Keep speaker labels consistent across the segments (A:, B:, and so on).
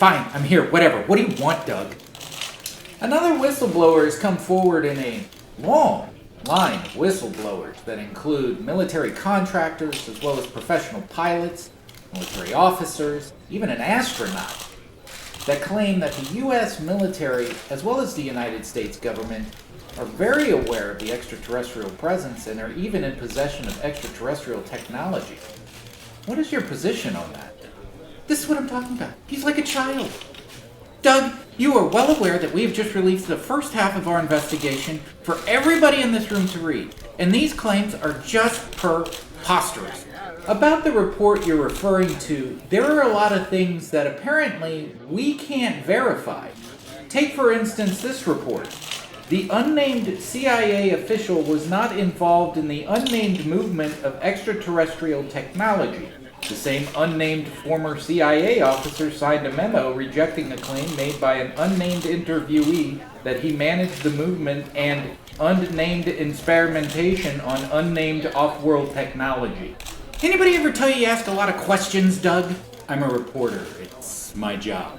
A: Fine, I'm here, whatever. What do you want, Doug? Another whistleblower has come forward in a long line of whistleblowers that include military contractors as well as professional pilots, military officers, even an astronaut, that claim that the U.S. military as well as the United States government are very aware of the extraterrestrial presence and are even in possession of extraterrestrial technology. What is your position on that? This is what I'm talking about. He's like a child. Doug, you are well aware that we have just released the first half of our investigation for everybody in this room to read, and these claims are just preposterous. About the report you're referring to, there are a lot of things that apparently we can't verify. Take, for instance, this report. The unnamed CIA official was not involved in the unnamed movement of extraterrestrial technology. The same unnamed former CIA officer signed a memo rejecting a claim made by an unnamed interviewee that he managed the movement and unnamed experimentation on unnamed off-world technology. Anybody ever tell you ask a lot of questions, Doug? I'm a reporter. It's my job.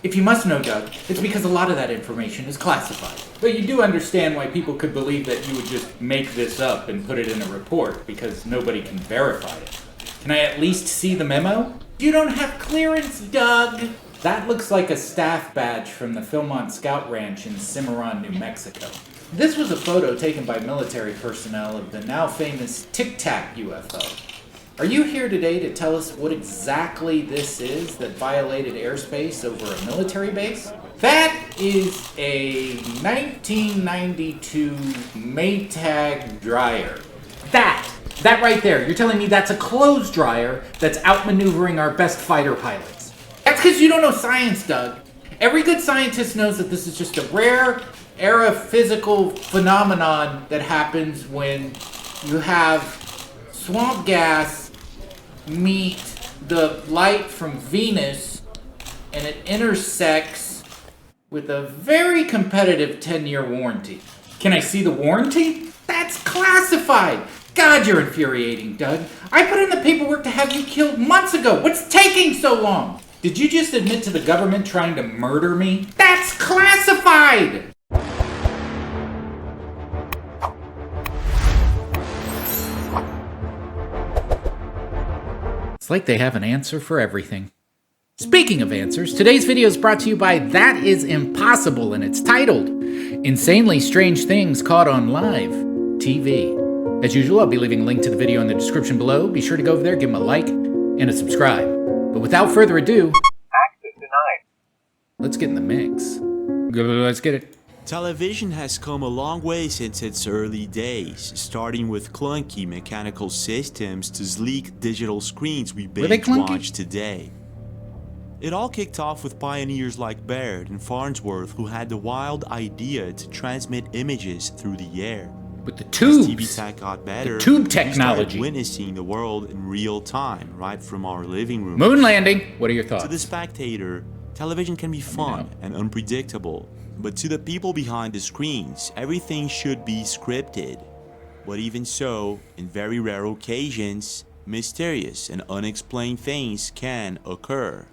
A: If you must know, Doug, it's because a lot of that information is classified. But you do understand why people could believe that you would just make this up and put it in a report, because nobody can verify it. Can I at least see the memo? You don't have clearance, Doug! That looks like a staff badge from the Philmont Scout Ranch in Cimarron, New Mexico. This was a photo taken by military personnel of the now famous Tic Tac UFO. Are you here today to tell us what exactly this is that violated airspace over a military base? That is a 1992 Maytag dryer. That right there. You're telling me that's a clothes dryer that's outmaneuvering our best fighter pilots. That's because you don't know science, Doug. Every good scientist knows that this is just a rare physical phenomenon that happens when you have swamp gas meet the light from Venus and it intersects with a very competitive 10-year warranty. Can I see the warranty? That's classified! God, you're infuriating, Doug. I put in the paperwork to have you killed months ago. What's taking so long? Did you just admit to the government trying to murder me? That's classified! It's like they have an answer for everything. Speaking of answers, today's video is brought to you by That Is Impossible, and it's titled Insanely Strange Things Caught on Live TV. As usual, I'll be leaving a link to the video in the description below. Be sure to go over there, give them a like, and a subscribe. But without further ado,
B: access denied.
A: Let's get in the mix. Let's get it.
C: Television has come a long way since its early days, starting with clunky mechanical systems to sleek digital screens we binge watch today. It all kicked off with pioneers like Baird and Farnsworth, who had the wild idea to transmit images through the air.
A: With the tubes,
C: as TV tech got better,
A: the tube technology,
C: we started witnessing the world in real time, right from our living room.
A: Moon landing. What are your thoughts?
C: To the spectator, television can be fun and unpredictable, but to the people behind the screens, everything should be scripted. But even so, in very rare occasions, mysterious and unexplained things can occur.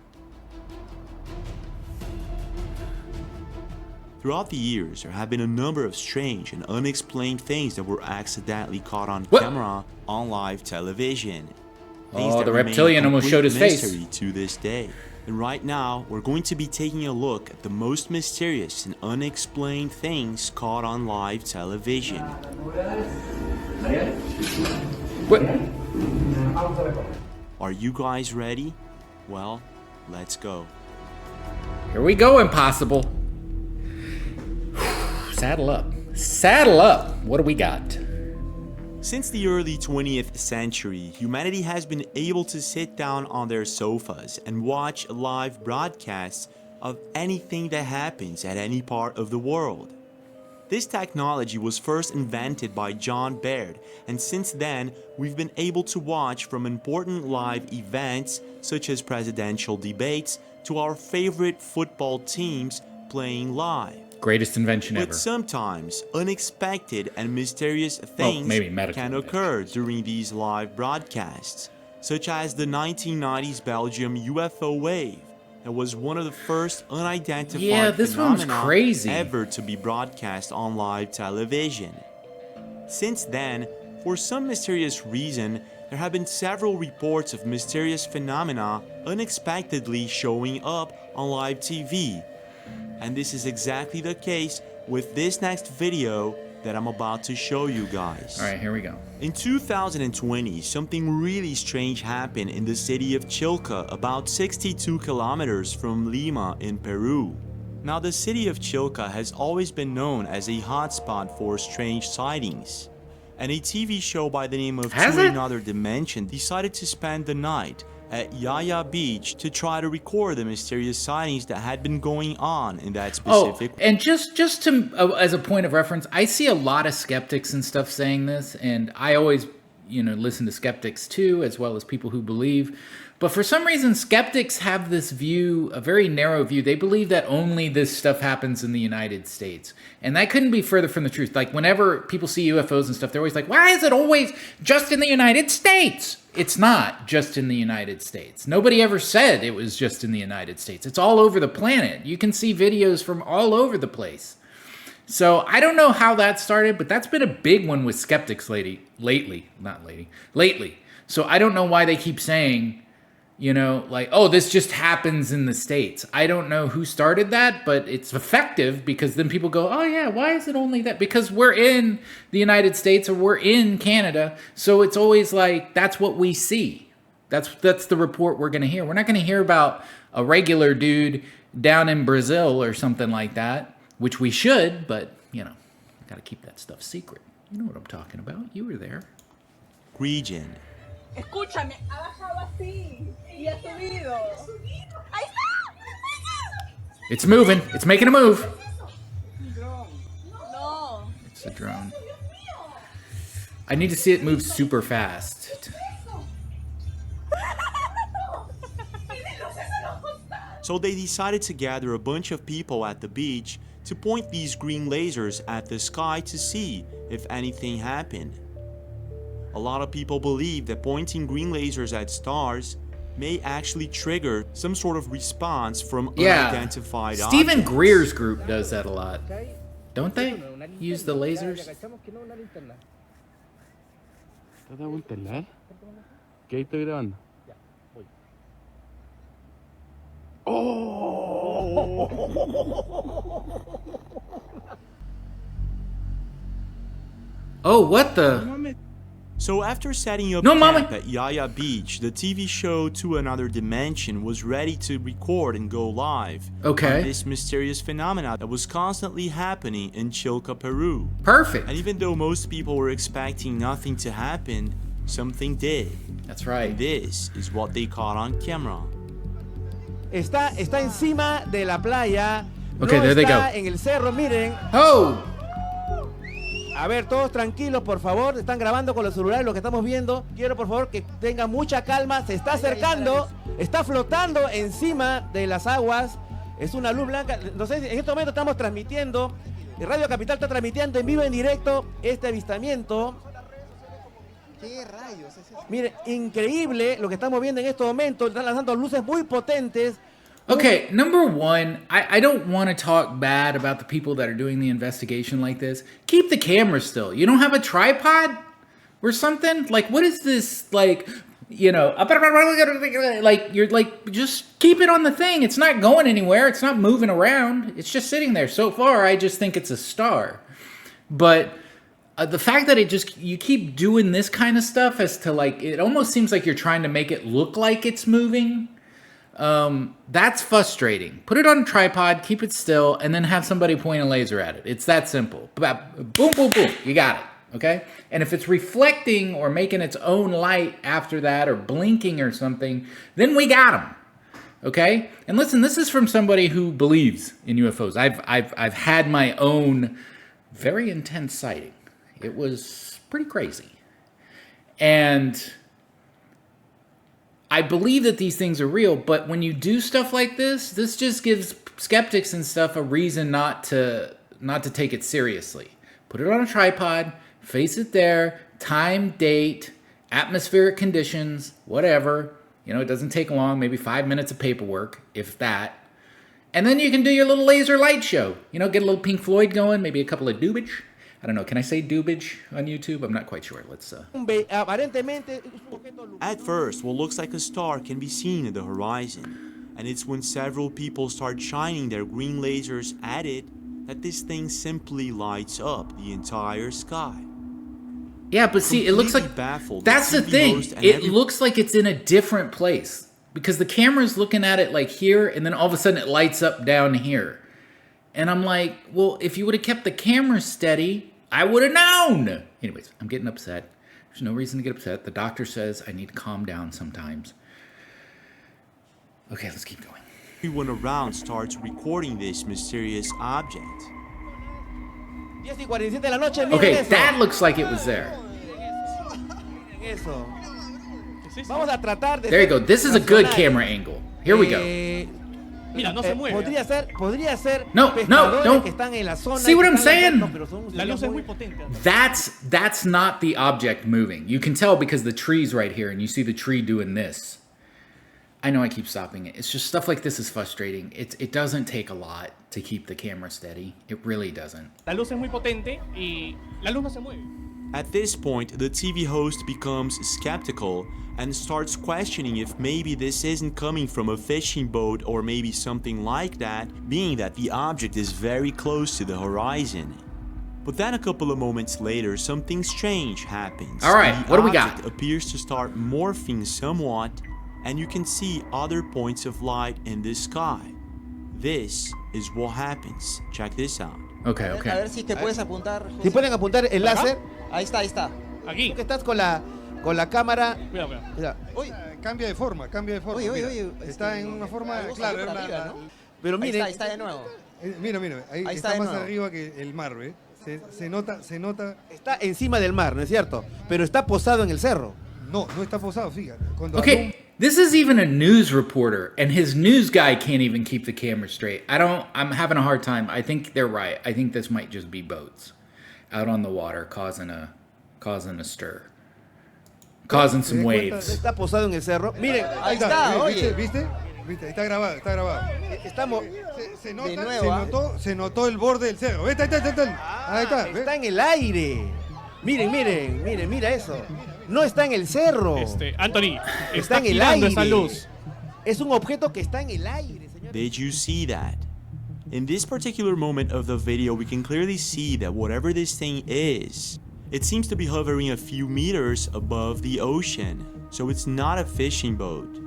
C: Throughout the years, there have been a number of strange and unexplained things that were accidentally caught on camera on live television. Things that
A: the reptilian almost showed his face.
C: To this day. And right now, we're going to be taking a look at the most mysterious and unexplained things caught on live television.
A: What?
C: Are you guys ready? Well, let's go.
A: Here we go, Impossible. Saddle up. Saddle up. What do we got?
C: Since the early 20th century, humanity has been able to sit down on their sofas and watch live broadcasts of anything that happens at any part of the world. This technology was first invented by John Baird, and since then, we've been able to watch from important live events such as presidential debates to our favorite football teams playing live.
A: Greatest invention ever.
C: But sometimes unexpected and mysterious things can occur during these live broadcasts, such as the 1990s Belgium U.F.O wave, that was one of the first unidentified
A: Yeah, this one's
C: phenomena
A: crazy.
C: ever to be broadcast on live television. Since then, for some mysterious reason, there have been several reports of mysterious phenomena unexpectedly showing up on live TV. And this is exactly the case with this next video that I'm about to show you guys.
A: All right, here we go.
C: In 2020, something really strange happened in the city of Chilca, about 62 kilometers from Lima in Peru. Now, the city of Chilca has always been known as a hotspot for strange sightings. And a TV show by the name of
A: Has
C: To
A: it?
C: Another Dimension decided to spend the night at Yaya Beach to try to record the mysterious sightings that had been going on in that specific.
A: Oh, and just to as a point of reference, I see a lot of skeptics and stuff saying this, and I always, listen to skeptics too, as well as people who believe. But for some reason, skeptics have this view, a very narrow view. They believe that only this stuff happens in the United States. And that couldn't be further from the truth. Like, whenever people see UFOs and stuff, they're always like, why is it always just in the United States? It's not just in the United States. Nobody ever said it was just in the United States. It's all over the planet. You can see videos from all over the place. So I don't know how that started, but that's been a big one with skeptics lately. So I don't know why they keep saying, oh, this just happens in the States. I don't know who started that, but it's effective because then people go, oh yeah, why is it only that? Because we're in the United States or we're in Canada. So it's always like, that's what we see. That's the report we're going to hear. We're not going to hear about a regular dude down in Brazil or something like that, which we should, but, got to keep that stuff secret. You know what I'm talking about. You were there.
C: Region.
B: Escúchame, ha bajado así y ha subido. ¡Ahí está!
A: It's moving. It's making a move.
B: No.
A: It's a drone. I need to see it move super fast.
C: So they decided to gather a bunch of people at the beach to point these green lasers at the sky to see if anything happened. A lot of people believe that pointing green lasers at stars may actually trigger some sort of response from unidentified
A: Stephen
C: objects.
A: Greer's group does that a lot. Don't they? Use the lasers?
D: ¿Te has dado un telar? ¿Qué ahí estoy grabando?
A: Oh, what the?
C: So after setting up
A: No,
C: camp
A: mama.
C: at Yaya Beach, the TV show To Another Dimension was ready to record and go live
A: Okay.
C: on this mysterious phenomena that was constantly happening in Chilca, Peru.
A: Perfect.
C: And even though most people were expecting nothing to happen, something did.
A: That's right.
C: And this is what they caught on camera.
E: Está encima de la playa.
A: Okay,
E: no
A: there they
E: está
A: go.
E: en el cerro, miren.
A: Oh!
E: A ver, todos tranquilos, por favor. Están grabando con los celulares lo que estamos viendo. Quiero, por favor, que tengan mucha calma. Se está acercando. Está flotando encima de las aguas. Es una luz blanca. No sé, en este momento estamos transmitiendo. Radio Capital está transmitiendo en vivo, en directo, este avistamiento.
F: ¿Qué rayos es eso?
E: Miren, increíble lo que estamos viendo en estos momentos. Están lanzando luces muy potentes.
A: Okay, number one, I don't want to talk bad about the people that are doing the investigation like this. Keep the camera still. You don't have a tripod or something? Like, what is this, like, like, you're like, just keep it on the thing. It's not going anywhere. It's not moving around. It's just sitting there. So far, I just think it's a star. But the fact that you keep doing this kind of stuff as to, like, it almost seems like you're trying to make it look like it's moving. That's frustrating. Put it on a tripod, keep it still, and then have somebody point a laser at it. It's that simple. Boom, boom, boom. You got it. Okay? And if it's reflecting or making its own light after that or blinking or something, then we got them. Okay? And listen, this is from somebody who believes in UFOs. I've had my own very intense sighting. It was pretty crazy. And I believe that these things are real, but when you do stuff like this just gives skeptics and stuff a reason not to take it seriously. Put it on a tripod, face it there, time, date, atmospheric conditions, whatever, You know, it doesn't take long, maybe 5 minutes of paperwork, if that. And then you can do your little laser light show. You know, get a little Pink Floyd going, maybe a couple of doobage. I don't know, can I say doobage on YouTube? I'm not quite sure. Let's
C: At first, what looks like a star can be seen in the horizon, and it's when several people start shining their green lasers at it that this thing simply lights up the entire sky.
A: Yeah, but see, it looks like,
C: baffled,
A: that's the thing. It looks like it's in a different place because the camera's looking at it like here, and then all of a sudden it lights up down here. And I'm like, well, if you would have kept the camera steady, I would have known. Anyways, I'm getting upset. There's no reason to get upset. The doctor says I need to calm down sometimes. Okay, let's keep going.
C: Everyone around starts recording this mysterious object.
A: Okay, that looks like it was there. There you go. This is a good camera angle. Here we go.
E: Mira, no se mueve. Podría ser
A: No,
E: pescadores que están en la zona.
A: See what I'm saying?
E: No, pero son la luz es muy potente.
A: That's not the object moving. You can tell because the tree's right here, and you see the tree doing this. I know I keep stopping it. It's just stuff like this is frustrating. It doesn't take a lot to keep the camera steady. It really doesn't.
G: La luz es muy potente y la luz no se mueve.
C: At this point, the TV host becomes skeptical and starts questioning if maybe this isn't coming from a fishing boat or maybe something like that, being that the object is very close to the horizon. But then a couple of moments later, something strange happens.
A: All right, what do we got?
C: The object appears to start morphing somewhat, and you can see other points of light in the sky. This is what happens. Check this out.
A: Okay,
F: A
A: okay.
F: ver si te puedes apuntar. José.
E: Si pueden apuntar el láser.
F: Ahí está, ahí está.
G: Aquí.
E: Tú que estás con la cámara.
G: Cuidado, cuidado.
E: Mira,
F: Uy,
H: Cambia de forma, cambia de forma.
F: Oye,
H: mira.
F: oye,
H: Está en una forma,
F: algo
H: claro,
F: salió
H: es
F: para arriba, ¿no?
E: pero miren,
F: Ahí está de nuevo.
H: mira, ahí
F: Ahí está
H: está
F: de
H: más
F: nuevo.
H: arriba que el mar, ¿ve? Se nota,
E: está encima del mar, ¿no es cierto? Pero está posado en el cerro.
H: no está posado, fíjate. Cuando
A: Okay, this is even a news reporter, and his news guy can't even keep the camera straight. I'm having a hard time. I think they're right. I think this might just be boats out on the water causing a stir. Causing some waves.
E: Está posado en el cerro. Miren,
F: Ahí está, oye.
H: ¿Viste? Está grabado.
E: estamos.
H: Se nota,
F: De nuevo,
H: se notó el borde del cerro. Ahí está. ¿ves?
E: Está en el aire. Miren, mira eso. No está en el cerro.
G: Anthony,
E: Está en el
G: girando
E: aire.
G: esa luz.
E: Es un objeto que está en el aire, señor.
C: Did you see that? In this particular moment of the video, we can clearly see that whatever this thing is, it seems to be hovering a few meters above the ocean, so it's not a fishing boat.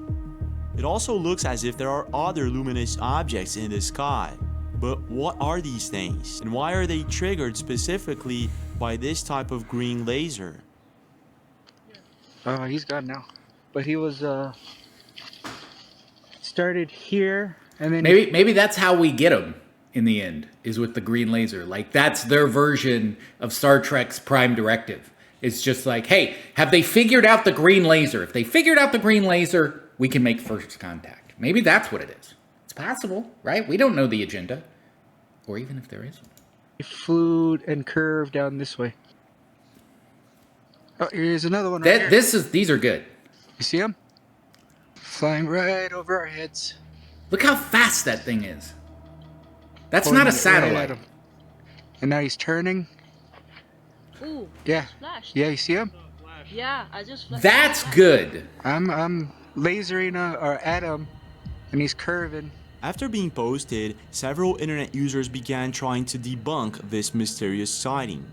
C: It also looks as if there are other luminous objects in the sky. But what are these things, and why are they triggered specifically by this type of green laser?
I: He's gone now. But he was started here and then
A: Maybe that's how we get them in the end, is with the green laser. Like, that's their version of Star Trek's Prime Directive. It's just like, hey, have they figured out the green laser? If they figured out the green laser, we can make first contact. Maybe that's what it is. It's possible, right? We don't know the agenda. Or even if there is one.
I: he flew and curved down this way. Oh, here's another one right here.
A: These are good.
I: You see him? Flying right over our heads.
A: Look how fast that thing is. That's
I: Pointing
A: not a
I: it right at
A: satellite.
I: him. And now he's turning.
B: Ooh,
I: Yeah.
B: flashed.
I: Yeah, you see him?
B: Yeah, I just flashed.
A: That's good.
I: I'm lasering at him, and he's curving.
C: After being posted, several internet users began trying to debunk this mysterious sighting.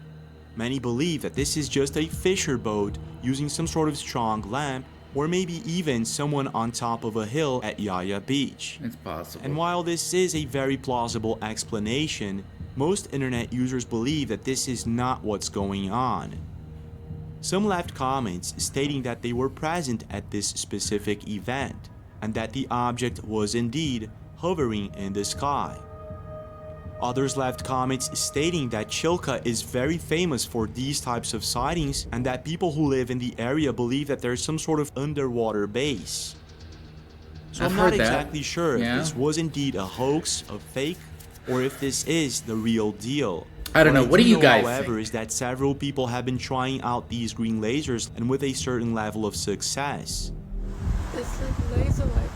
C: Many believe that this is just a fisher boat using some sort of strong lamp, or maybe even someone on top of a hill at Yaya Beach.
A: It's possible.
C: And while this is a very plausible explanation, most internet users believe that this is not what's going on. Some left comments stating that they were present at this specific event, and that the object was indeed hovering in the sky. Others left comments stating that Chilka is very famous for these types of sightings, and that people who live in the area believe that there's some sort of underwater base. So
A: I've
C: I'm not
A: heard that.
C: exactly sure
A: Yeah.
C: if this was indeed a hoax, a fake, or if this is the real deal.
A: I don't know. What do you guys
C: However,
A: think?
C: is that several people have been trying out these green lasers, and with a certain level of success.
J: It's like laser light.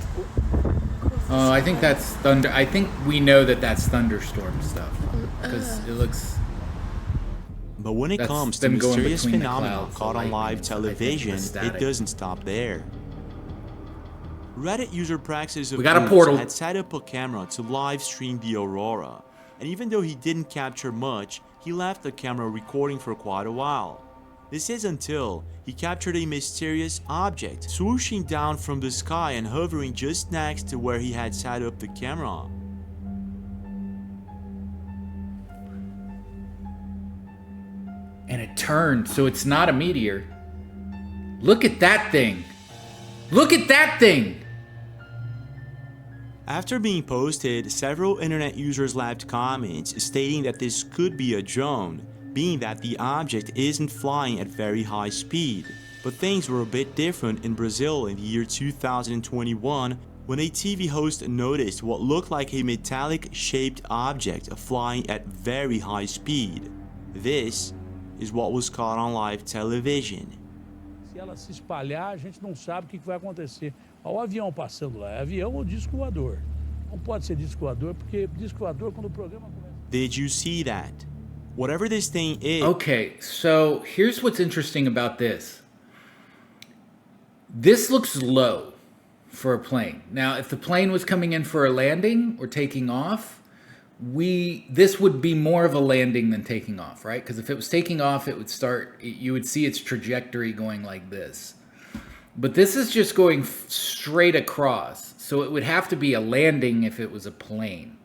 A: Oh, I think that's thunder. I think we know that that's thunderstorm stuff because it looks.
C: But when it
A: That's
C: comes to
A: them going
C: mysterious
A: between the
C: phenomena
A: clouds, the
C: caught on
A: lightning,
C: live
A: I think, the
C: television, it
A: static.
C: doesn't stop there. Reddit user Praxis of
A: We got a
C: Oops
A: portal.
C: had set up a camera to live stream the aurora, and even though he didn't capture much, he left the camera recording for quite a while. This is until he captured a mysterious object swooshing down from the sky and hovering just next to where he had set up the camera.
A: And it turned, so it's not a meteor. Look at that thing. Look at that thing.
C: After being posted, several internet users left comments stating that this could be a drone, being that the object isn't flying at very high speed. But things were a bit different in Brazil in the year 2021 when a TV host noticed what looked like a metallic-shaped object flying at very high speed. This is what was caught on live television.
K: Se ela se espalhar, a gente não sabe o que vai acontecer. Olha o avião passando lá, é avião ou disco voador. Não pode ser disco voador, porque disco voador quando o programa começa.
C: Did you see that? Whatever this thing is.
A: Okay, so here's what's interesting about this. This looks low for a plane. Now, if the plane was coming in for a landing or taking off, this would be more of a landing than taking off, right? Because if it was taking off, it would start, you would see its trajectory going like this. But this is just going straight across. So it would have to be a landing if it was a plane.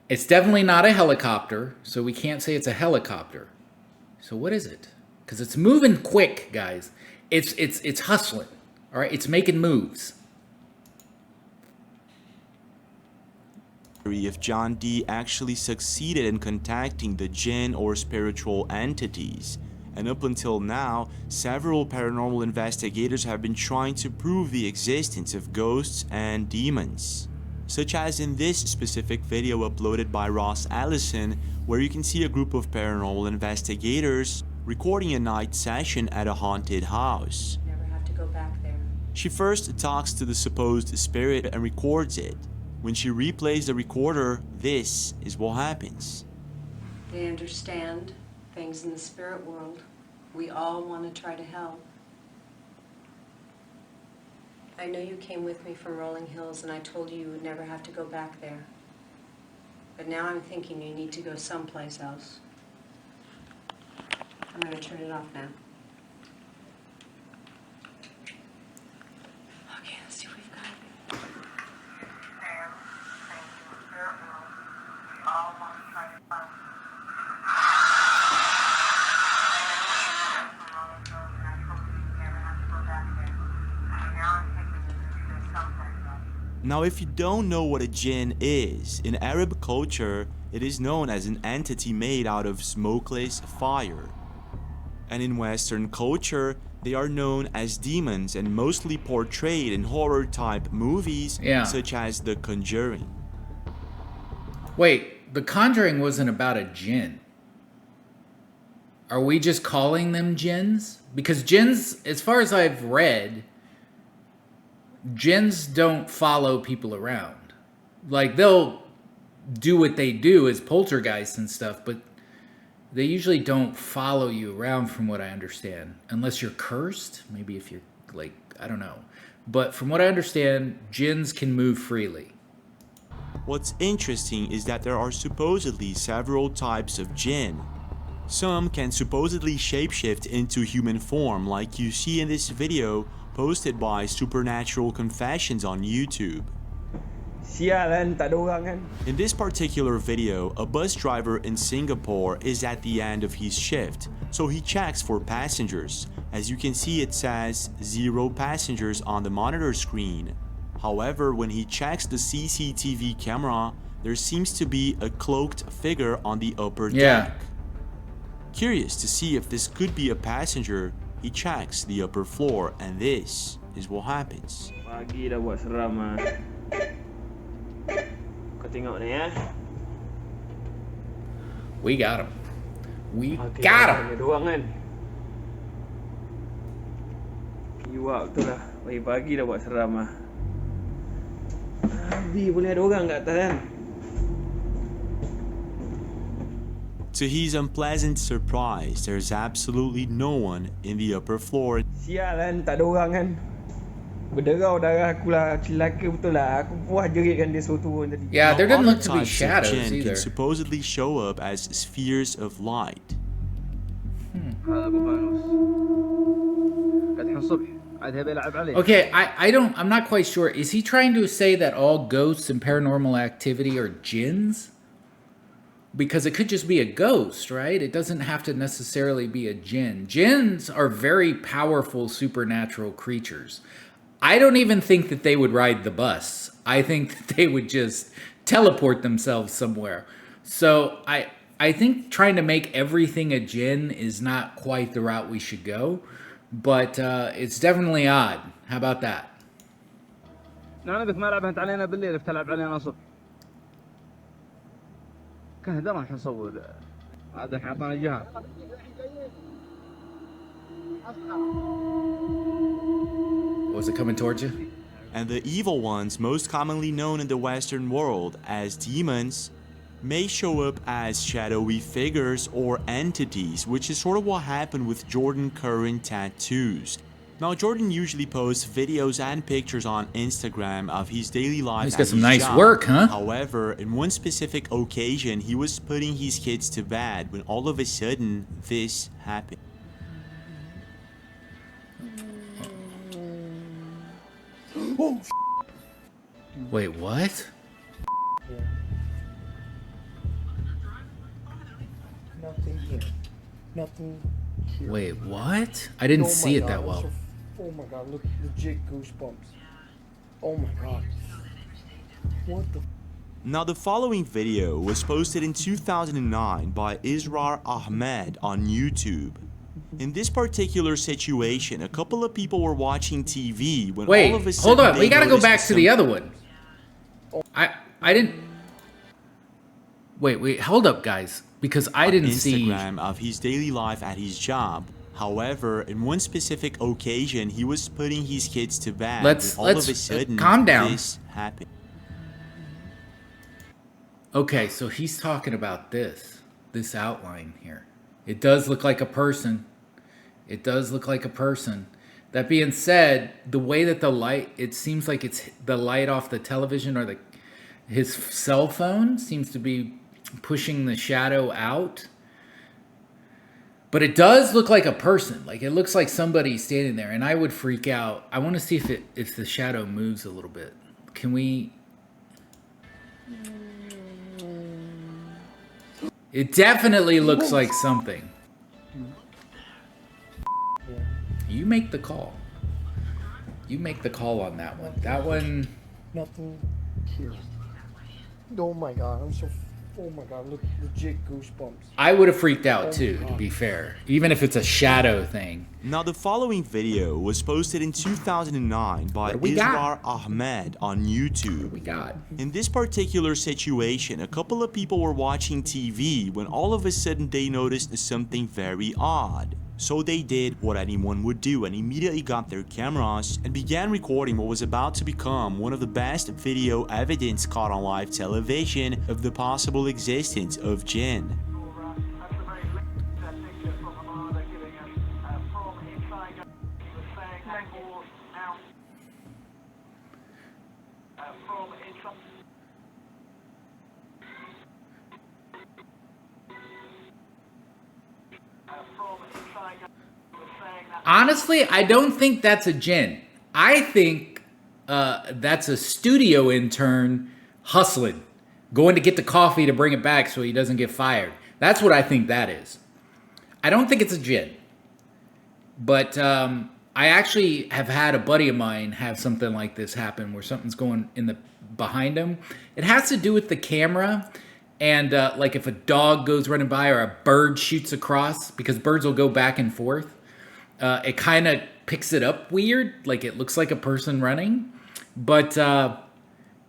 A: It's definitely not a helicopter, so we can't say it's a helicopter. So what is it? Because it's moving quick, guys. It's hustling, all right? It's making moves.
C: If John D actually succeeded in contacting the jinn or spiritual entities. And up until now, several paranormal investigators have been trying to prove the existence of ghosts and demons. Such as in this specific video uploaded by Ross Allison, where you can see a group of paranormal investigators recording a night session at a haunted house.
L: Never have to go back there.
C: She first talks to the supposed spirit and records it. When she replays the recorder, this is what happens.
L: They understand things in the spirit world. We all want to try to help. I know you came with me from Rolling Hills and I told you you would never have to go back there. But now I'm thinking you need to go someplace else. I'm going to turn it off now. Okay, let's see what we've got.
C: Now, if you don't know what a jinn is, in Arab culture, it is known as an entity made out of smokeless fire. And in Western culture, they are known as demons and mostly portrayed in horror-type movies such as The Conjuring.
A: Wait, The Conjuring wasn't about a jinn. Are we just calling them jinns? Because jinns, as far as I've read, jinns don't follow people around. Like, they'll do what they do as poltergeists and stuff, but they usually don't follow you around from what I understand. Unless you're cursed, maybe if you're, like, I don't know. But from what I understand, jinns can move freely.
C: What's interesting is that there are supposedly several types of jinn. Some can supposedly shapeshift into human form, like you see in this video posted by Supernatural Confessions on YouTube. In this particular video, a bus driver in Singapore is at the end of his shift, so he checks for passengers. As you can see, it says 0 passengers on the monitor screen. However, when he checks the CCTV camera, there seems to be a cloaked figure on the upper deck. Curious to see if this could be a passenger, he checks the upper floor, and this is what happens.
M: Pagi dah buat seram ah. Kau tengok ni ya.
A: We got him. We got him.
M: Ada doang kan. Kiwak tu lah. Pagi-pagi dah buat seram lah. Abi boleh ada orang kat atas kan?
C: To his unpleasant surprise, there's absolutely no one in the upper floor.
M: Sial kan, tak ada orang kan. Berderau darah aku lah, celaka betul lah. Aku puas jeritkan dia suruh turun tadi.
A: Yeah, there didn't
C: Other
A: look to be
C: types of
A: shadows
C: jinn
A: either.
C: can supposedly show up as spheres of light.
A: Okay, I'm not quite sure. Is he trying to say that all ghosts and paranormal activity are jinns? Because it could just be a ghost, right? It doesn't have to necessarily be a jinn. Jinns are very powerful supernatural creatures. I don't even think that they would ride the bus. I think that they would just teleport themselves somewhere. So I think trying to make everything a jinn is not quite the route we should go. But it's definitely odd. How about that?
N: نحن بك ما لعبت علينا بالليل بتلعب علينا الصبح. كان هذا راح نصور هذا حاطنا جهه.
A: Was it coming towards you?
C: And the evil ones, most commonly known in the Western world as demons, may show up as shadowy figures or entities, which is sort of what happened with Jordan Curran tattoos. Now, Jordan usually posts videos and pictures on Instagram of his daily life.
A: He's got some nice work, huh?
C: However, in one specific occasion, he was putting his kids to bed when all of a sudden this happened.
A: Wait, what?
O: Nothing here. Nothing here.
A: Wait, what? I didn't see it that well.
O: Oh my god, look, legit goosebumps. Oh my god. What the?
C: Now, the following video was posted in 2009 by Israr Ahmed on YouTube. In this particular situation, a couple of people were watching TV when all of a sudden
A: hold on. We gotta go back to the other one. I didn't. Wait, hold up, guys, because I didn't see
C: Instagram of his daily life at his job. However, in one specific occasion, he was putting his kids to bed.
A: Let's
C: all of a sudden,
A: calm down.
C: This happened.
A: Okay, so he's talking about this outline here. It does look like a person. It does look like a person. That being said, the way that the light, it seems like it's the light off the television or his cell phone seems to be pushing the shadow out. But it does look like a person. Like, it looks like somebody standing there, and I would freak out. I want to see if the shadow moves a little bit. Can we? It definitely looks like something. You make the call. You make the call on that one. That one.
O: Nothing here. Oh my god, oh my god, look, legit goosebumps.
A: I would have freaked out too, to be fair. Even if it's a shadow thing.
C: Now, the following video was posted in 2009 by Israr Ahmed on YouTube.
A: We got.
C: In this particular situation, a couple of people were watching TV when all of a sudden they noticed something very odd. So they did what anyone would do and immediately got their cameras and began recording what was about to become one of the best video evidence caught on live television of the possible existence of jinn.
A: Honestly, I don't think that's a jinn. I think that's a studio intern hustling, going to get the coffee to bring it back so he doesn't get fired. That's what I think that is. I don't think it's a jinn. But I actually have had a buddy of mine have something like this happen where something's going in behind him. It has to do with the camera. And like if a dog goes running by or a bird shoots across, because birds will go back and forth. It kind of picks it up weird, like it looks like a person running. But,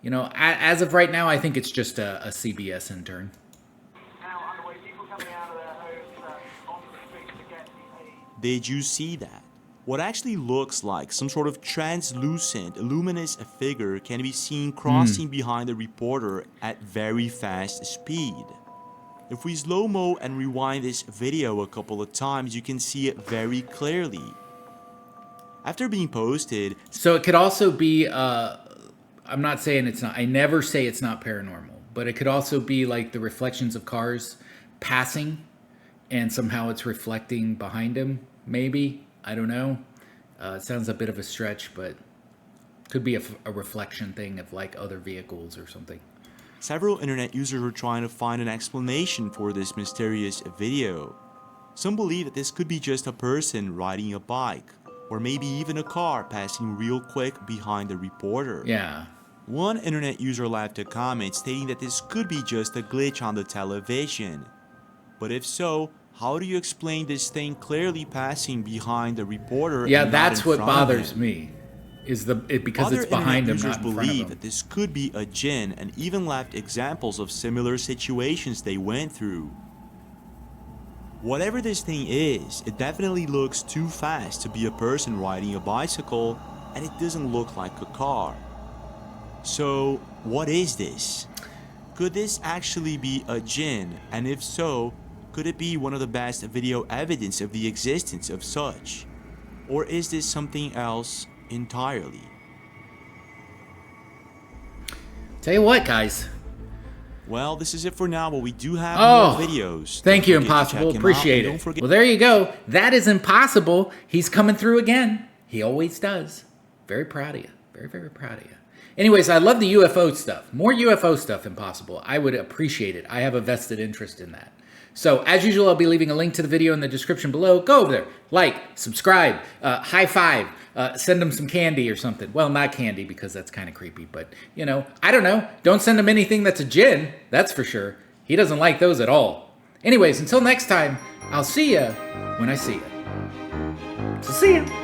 A: you know, as of right now, I think it's just a CBS intern.
C: Did you see that? What actually looks like some sort of translucent, luminous figure can be seen crossing behind the reporter at very fast speed. If we slow-mo and rewind this video a couple of times, you can see it very clearly. After being posted...
A: So it could also be, I'm not saying it's not, I never say it's not paranormal, but it could also be like the reflections of cars passing and somehow it's reflecting behind him, maybe. I don't know. It sounds a bit of a stretch, but could be a reflection thing of like other vehicles or something.
C: Several internet users are trying to find an explanation for this mysterious video. Some believe that this could be just a person riding a bike, or maybe even a car passing real quick behind the reporter.
A: Yeah.
C: One internet user left a comment stating that this could be just a glitch on the television. But if so, how do you explain this thing clearly passing behind the reporter?
A: Yeah,
C: and
A: that's
C: not in
A: what
C: front of
A: bothers
C: him?
A: me. Is because
C: Other
A: it's behind him,
C: internet users
A: not in front of
C: believe
A: him.
C: that this could be a jinn and even left examples of similar situations they went through. Whatever this thing is, it definitely looks too fast to be a person riding a bicycle, and it doesn't look like a car. So, what is this? Could this actually be a jinn? And if so, could it be one of the best video evidence of the existence of such? Or is this something else entirely?
A: Tell you what, guys.
C: Well, this is it for now, but we do have more videos.
A: Thank you,
C: Don't forget to
A: Impossible.
C: check 'em
A: Appreciate
C: out, and
A: it.
C: don't forget
A: Well, there you go. That is Impossible. He's coming through again. He always does. Very proud of you. Very, very proud of you. Anyways, I love the UFO stuff. More UFO stuff, Impossible. I would appreciate it. I have a vested interest in that. So, as usual, I'll be leaving a link to the video in the description below. Go over there. Like, subscribe, high five, send him some candy or something. Well, not candy because that's kind of creepy, but, you know, I don't know. Don't send him anything that's a djinn, that's for sure. He doesn't like those at all. Anyways, until next time, I'll see ya when I see ya. So see ya.